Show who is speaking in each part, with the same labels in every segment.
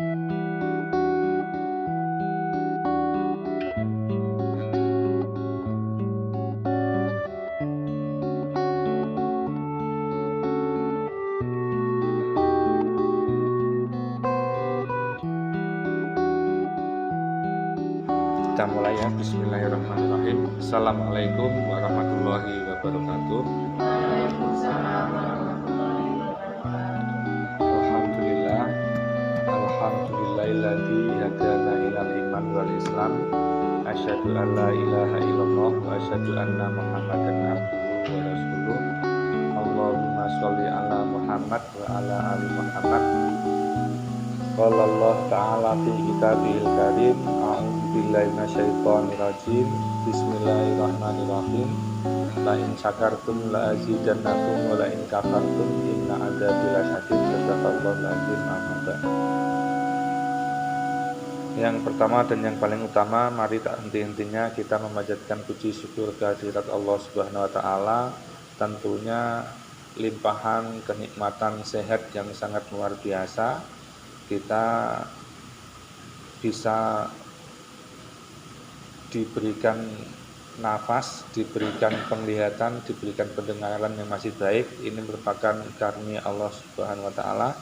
Speaker 1: Kita mulai ya. Bismillahirrahmanirrahim. Assalamualaikum warahmatullahi wabarakatuh. Alhamdulillah. Alhamdulillahilladzi hadana ilal iman wal islam. Asyhadu an la ilaha illallah wa asyhadu anna Muhammadan abduhu wa rasuluh. Allahumma sholli ala Muhammad wa ala ali Muhammad. Qala Allah ta'ala fi kitabihil karim. A'udzubillahi minasyaitonir rajim. Bismillahirrahmanirrahim. La in syakartum la azidannakum wa la in kafartum inna adzabi lasyadid. Sadaqallahul azim. Yang pertama dan yang paling utama, mari tak henti-hentinya kita memanjatkan puji syukur kehadirat Allah Subhanahu wa taala. Tentunya limpahan kenikmatan sehat yang sangat luar biasa. Kita bisa diberikan nafas, diberikan penglihatan, diberikan pendengaran yang masih baik. Ini merupakan karunia Allah Subhanahu wa taala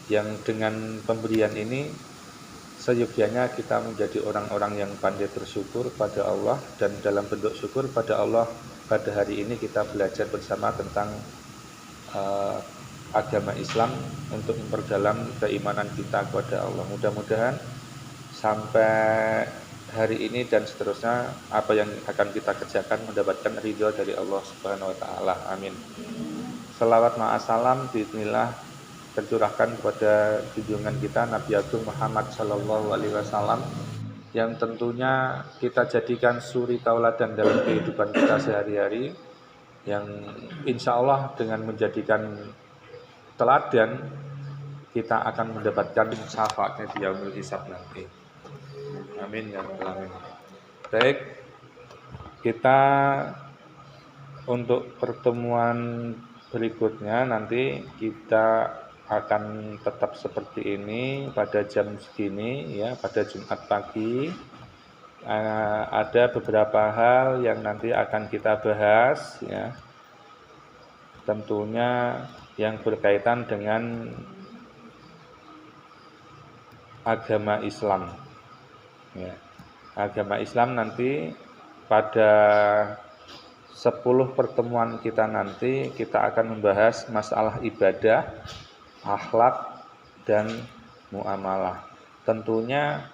Speaker 1: yang dengan pemberian ini seyogyanya kita menjadi orang-orang yang pandai bersyukur pada Allah, dan dalam bentuk syukur pada Allah pada hari ini kita belajar bersama tentang agama Islam untuk memperdalam keimanan kita kepada Allah. Mudah-mudahan sampai hari ini dan seterusnya apa yang akan kita kerjakan mendapatkan ridho dari Allah Subhanahu wa taala. Amin. Selawat ma'asalam bismillah tercurahkan kepada junjungan kita Nabi Agung Muhammad sallallahu alaihi wasallam yang tentunya kita jadikan suri tauladan dalam kehidupan kita sehari-hari, yang insya Allah dengan menjadikan teladan kita akan mendapatkan syafaatnya di yaumul hisab nanti. Amin ya rabbal alamin. Baik, kita untuk pertemuan berikutnya nanti kita akan tetap seperti ini pada jam segini ya, pada Jumat pagi. Ada beberapa hal yang nanti akan kita bahas ya. Tentunya yang berkaitan dengan agama Islam ya. Agama Islam nanti pada 10 pertemuan kita nanti kita akan membahas masalah ibadah, akhlak, dan muamalah. Tentunya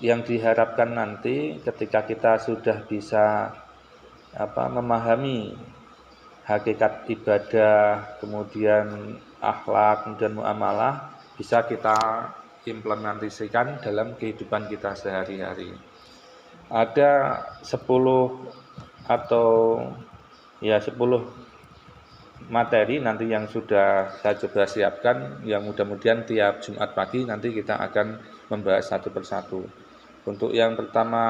Speaker 1: yang diharapkan nanti ketika kita sudah bisa memahami hakikat ibadah, kemudian akhlak dan muamalah, bisa kita implementasikan dalam kehidupan kita sehari-hari. Ada 10 materi nanti yang sudah saya coba siapkan, yang mudah-mudahan tiap Jumat pagi nanti kita akan membahas satu persatu. Untuk yang pertama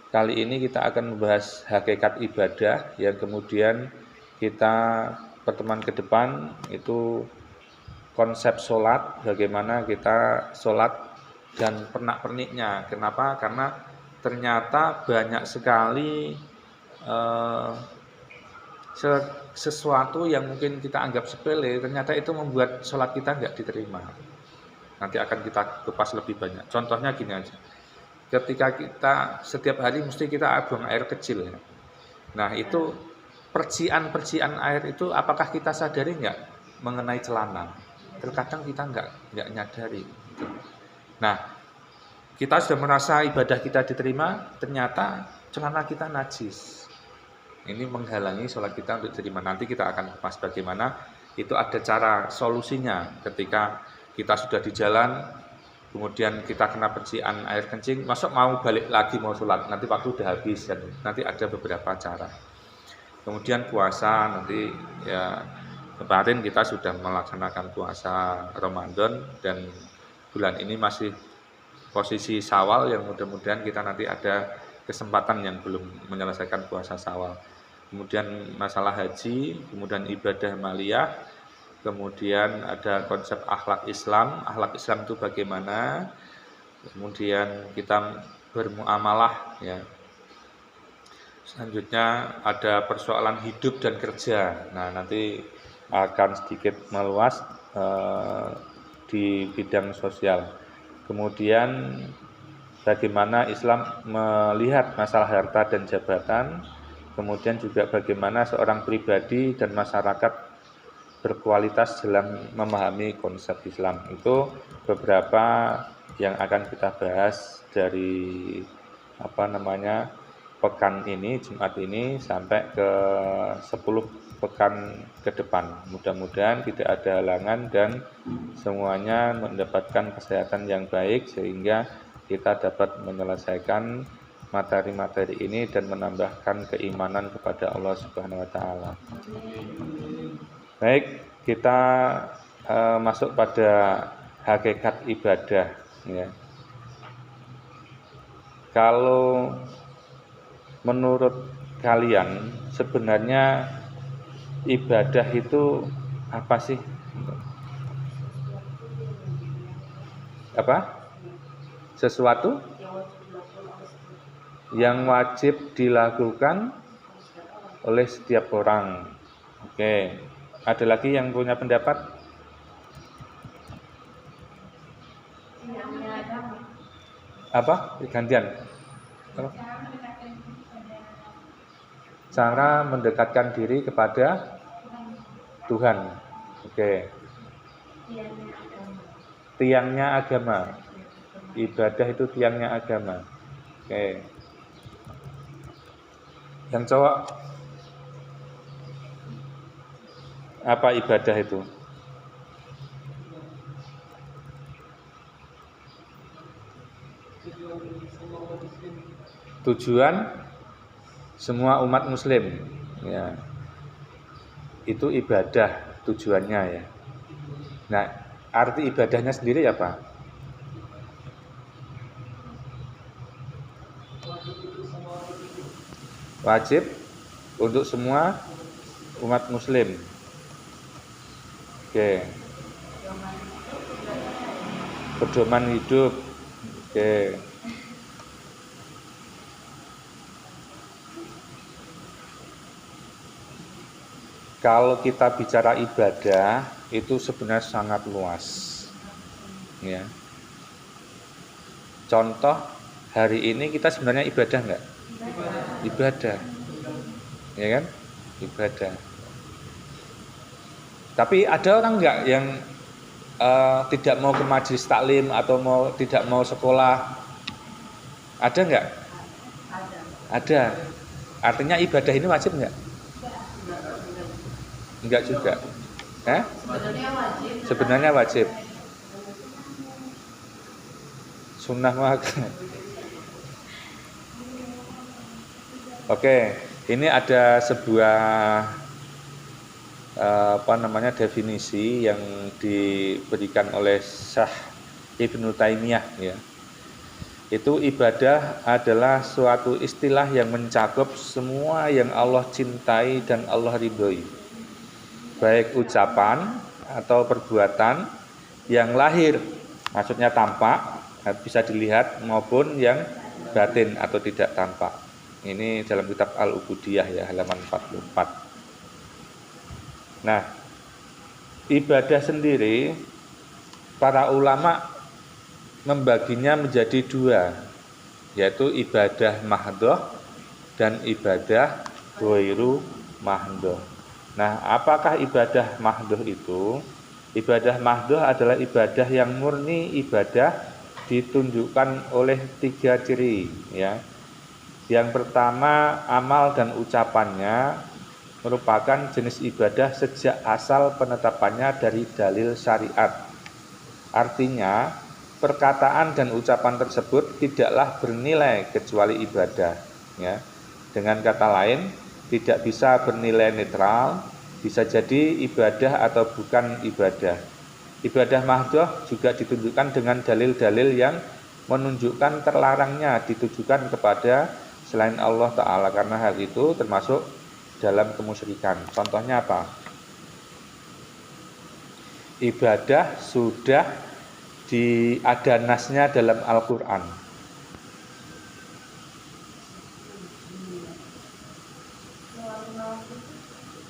Speaker 1: kali ini kita akan membahas hakikat ibadah, yang kemudian kita pertemuan ke depan itu konsep sholat, bagaimana kita sholat dan pernak-perniknya. Kenapa? Karena ternyata banyak sekali sesuatu yang mungkin kita anggap sepele, ternyata itu membuat sholat kita nggak diterima. Nanti akan kita kupas lebih banyak. Contohnya gini aja, ketika kita setiap hari mesti kita buang air kecil ya. Nah itu percikan air itu apakah kita sadari nggak mengenai celana? Terkadang kita nggak nyadari. Nah kita sudah merasa ibadah kita diterima, ternyata celana kita najis. Ini menghalangi sholat kita untuk diterima. Nanti kita akan bahas bagaimana itu ada cara solusinya. Ketika kita sudah di jalan, kemudian kita kena percikan air kencing, masuk mau balik lagi mau sholat, nanti waktu udah habis kan. Nanti ada beberapa cara. Kemudian puasa, nanti ya kemarin kita sudah melaksanakan puasa Ramadan dan bulan ini masih posisi Syawal, yang mudah-mudahan kita nanti ada kesempatan yang belum menyelesaikan puasa Syawal. Kemudian masalah haji, kemudian ibadah maliyah, kemudian ada konsep akhlak Islam. Akhlak Islam itu bagaimana? Kemudian kita bermuamalah, ya. Selanjutnya ada persoalan hidup dan kerja. Nah, nanti akan sedikit meluas di bidang sosial. Kemudian bagaimana Islam melihat masalah harta dan jabatan. Kemudian juga bagaimana seorang pribadi dan masyarakat berkualitas dalam memahami konsep Islam. Itu beberapa yang akan kita bahas dari pekan ini, Jumat ini sampai ke 10 pekan ke depan. Mudah-mudahan tidak ada halangan dan semuanya mendapatkan kesehatan yang baik sehingga kita dapat menyelesaikan materi-materi ini dan menambahkan keimanan kepada Allah Subhanahu wa taala. Baik, kita masuk pada hakikat ibadah, ya. Kalau menurut kalian sebenarnya ibadah itu apa sih? Apa? Sesuatu yang wajib dilakukan oleh setiap orang. Oke. Ada lagi yang punya pendapat? Apa? Gantian. Apa? Cara mendekatkan diri kepada Tuhan. Oke. Tiangnya agama. Ibadah itu tiangnya agama. Oke. Yang cowok, apa ibadah itu? Tujuan semua umat muslim, ya. Itu ibadah tujuannya, ya. Nah, arti ibadahnya sendiri apa? Wajib untuk semua umat muslim. Oke. Pedoman hidup. Oke. Kalau kita bicara ibadah itu sebenarnya sangat luas, ya. Contoh hari ini kita sebenarnya ibadah enggak? Ibadah, ya kan? Ibadah. Tapi ada orang enggak yang tidak mau ke majelis taklim atau tidak mau sekolah? Ada enggak? Ada. Artinya ibadah ini wajib enggak? Enggak juga. Sebenarnya wajib. Sunnah mah. Oke, ini ada sebuah definisi yang diberikan oleh Syekh Ibnu Taimiyah, ya. Itu ibadah adalah suatu istilah yang mencakup semua yang Allah cintai dan Allah ridhoi, baik ucapan atau perbuatan yang lahir, maksudnya tampak, bisa dilihat, maupun yang batin atau tidak tampak. Ini dalam kitab Al-Ubudiyah, ya, halaman 44. Nah, ibadah sendiri para ulama membaginya menjadi dua, yaitu ibadah mahdhah dan ibadah ghairu mahdhah. Nah, apakah ibadah mahdhah itu? Ibadah mahdhah adalah ibadah yang murni ibadah ditunjukkan oleh 3 ciri, ya. Yang pertama, amal dan ucapannya merupakan jenis ibadah sejak asal penetapannya dari dalil syariat. Artinya, perkataan dan ucapan tersebut tidaklah bernilai kecuali ibadah, ya. Dengan kata lain, tidak bisa bernilai netral, bisa jadi ibadah atau bukan ibadah. Ibadah mahdhah juga ditunjukkan dengan dalil-dalil yang menunjukkan terlarangnya ditujukan kepada selain Allah Ta'ala, karena hal itu termasuk dalam kemusyrikan. Contohnya apa? ibadah sudah ada nasnya dalam Al-Quran.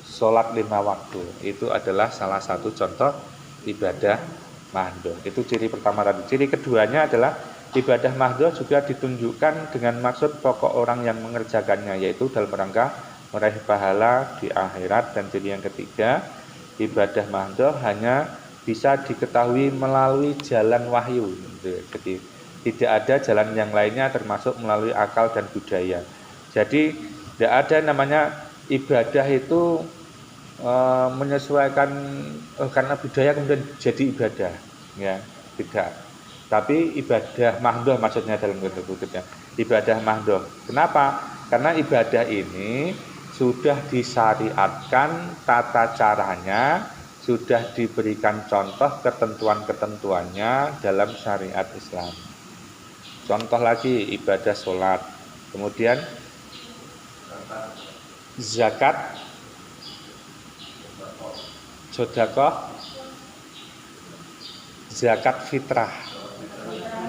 Speaker 1: Sholat 5 waktu itu adalah salah satu contoh ibadah mahdhah. Itu ciri pertama tadi. Ciri keduanya adalah ibadah mahdhah juga ditunjukkan dengan maksud pokok orang yang mengerjakannya, yaitu dalam rangka meraih pahala di akhirat. Dan ciri yang ketiga, ibadah mahdhah hanya bisa diketahui melalui jalan wahyu. Jadi tidak ada jalan yang lainnya termasuk melalui akal dan budaya. Jadi tidak ada namanya ibadah itu menyesuaikan karena budaya kemudian jadi ibadah, ya tidak. Tapi ibadah mahdhah maksudnya dalam bentuk kutipnya ibadah mahdhah. Kenapa? Karena ibadah ini sudah disyariatkan tata caranya, sudah diberikan contoh ketentuan-ketentuannya dalam syariat Islam. Contoh lagi ibadah sholat, kemudian zakat, sedekah, zakat fitrah.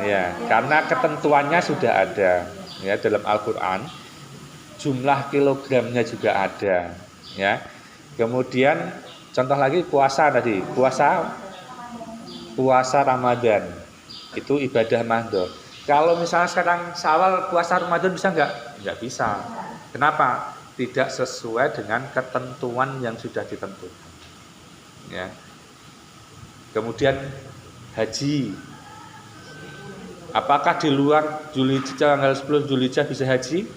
Speaker 1: Ya, karena ketentuannya sudah ada ya dalam Al-Qur'an. Jumlah kilogramnya juga ada, ya. Kemudian contoh lagi puasa tadi. Puasa Ramadan. Itu ibadah mahdhah. Kalau misalnya sekarang Syawal puasa Ramadan bisa enggak? Enggak bisa. Kenapa? Tidak sesuai dengan ketentuan yang sudah ditentukan. Ya. Kemudian haji, apakah di luar Dzulhijjah tanggal 10 Dzulhijjah bisa haji?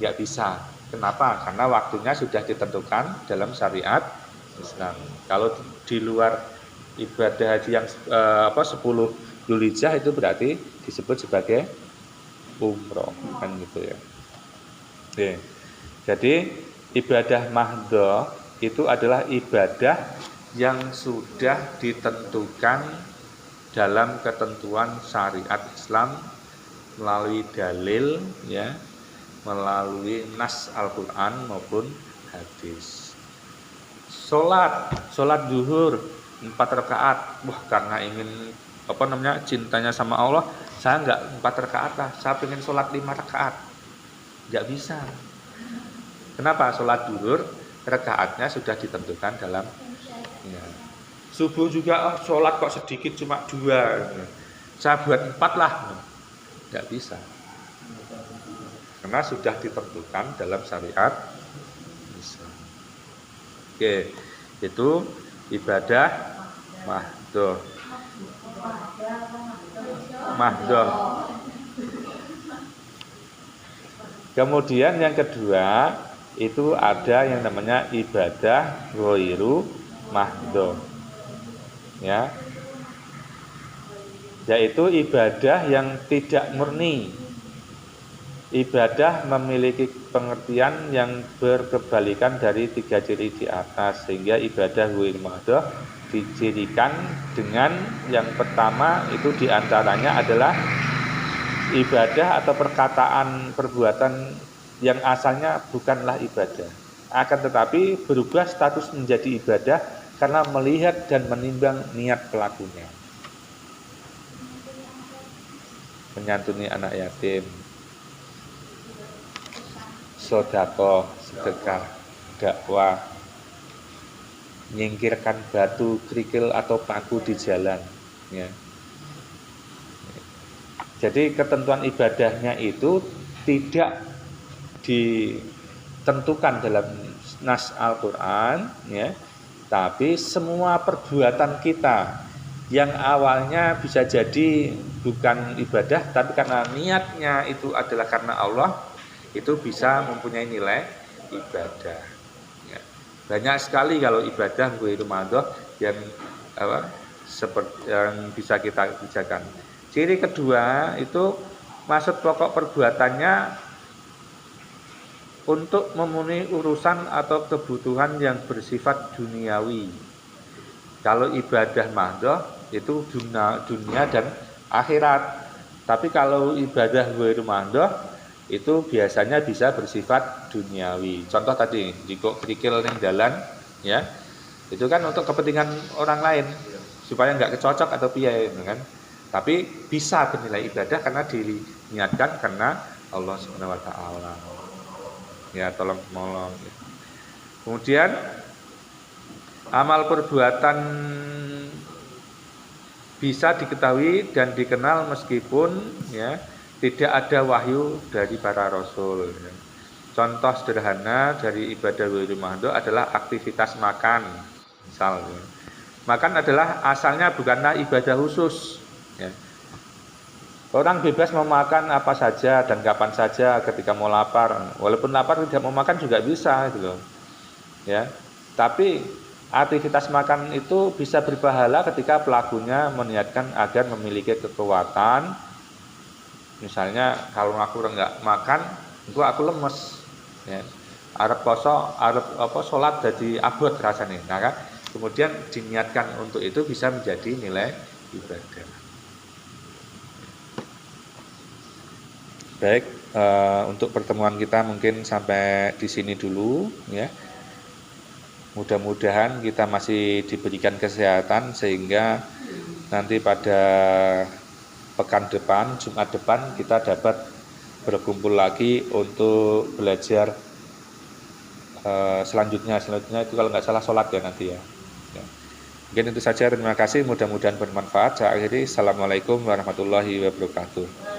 Speaker 1: Enggak bisa. Kenapa? Karena waktunya sudah ditentukan dalam syariat Islam. Kalau di luar ibadah haji yang 10 Dzulhijjah itu berarti disebut sebagai umroh, kan gitu ya. Oke. Jadi ibadah mahdhah itu adalah ibadah yang sudah ditentukan dalam ketentuan syariat Islam melalui dalil, ya, melalui nas Al-Quran maupun hadis. Sholat zuhur 4 rakaat. Wah, karena ingin cintanya sama Allah, saya enggak 4 rakaat lah, saya pengen sholat 5 rakaat. Enggak bisa. Kenapa? Sholat zuhur rakaatnya sudah ditentukan dalam, ya. Subuh juga sholat kok sedikit cuma 2, saya buat 4 lah. Enggak bisa. Karena sudah ditentukan dalam syariat Islam. Oke, itu ibadah mahdhah. Kemudian yang kedua itu ada yang namanya ibadah ghairu mahdhah, ya, yaitu ibadah yang tidak murni. Ibadah memiliki pengertian yang berkebalikan dari 3 ciri di atas, sehingga ibadah ghairu mahdhah dicirikan dengan yang pertama itu diantaranya adalah ibadah atau perkataan perbuatan yang asalnya bukanlah ibadah, akan tetapi berubah status menjadi ibadah karena melihat dan menimbang niat pelakunya. Menyantuni anak yatim, sedekah, dakwah, nyingkirkan batu, kerikil atau paku di jalan, ya. Jadi ketentuan ibadahnya itu tidak ditentukan dalam nas Al-Quran, ya, tapi semua perbuatan kita yang awalnya bisa jadi bukan ibadah, tapi karena niatnya itu adalah karena Allah, itu bisa mempunyai nilai ibadah. Ya. Banyak sekali kalau ibadah ghairu mahdhah yang seperti yang bisa kita kerjakan. Ciri kedua itu maksud pokok perbuatannya untuk memenuhi urusan atau kebutuhan yang bersifat duniawi. Kalau ibadah mahdhah itu dunia dan akhirat. Tapi kalau ibadah ghairu mahdhah itu biasanya bisa bersifat duniawi. Contoh tadi, jika kerikil ning dalan, ya, Itu kan untuk kepentingan orang lain supaya nggak kecocok atau piye gitu kan. Tapi bisa bernilai ibadah karena diniatkan karena Allah Subhanahu wa taala. Ya, tolong menolong. Kemudian amal perbuatan bisa diketahui dan dikenal meskipun ya tidak ada wahyu dari para rasul. Ya. Contoh sederhana dari ibadah wirid mahdo adalah aktivitas makan. Misal, ya. Makan adalah asalnya bukanlah ibadah khusus. Ya. Orang bebas mau makan apa saja dan kapan saja ketika mau lapar. Walaupun lapar tidak mau makan juga bisa, gitu loh. Ya, tapi aktivitas makan itu bisa berpahala ketika pelakunya meniatkan agar memiliki kekuatan. Misalnya kalau aku nggak makan, aku lemes. Ya. Arep poso, arep sholat jadi abot rasanya. Nah kan, kemudian diniatkan untuk itu bisa menjadi nilai ibadah. Baik, untuk pertemuan kita mungkin sampai di sini dulu, ya. Mudah-mudahan kita masih diberikan kesehatan sehingga nanti pada pekan depan, Jumat depan kita dapat berkumpul lagi untuk belajar selanjutnya itu kalau nggak salah sholat ya nanti ya. Mungkin itu saja, terima kasih, mudah-mudahan bermanfaat. Saya akhiri, assalamualaikum warahmatullahi wabarakatuh.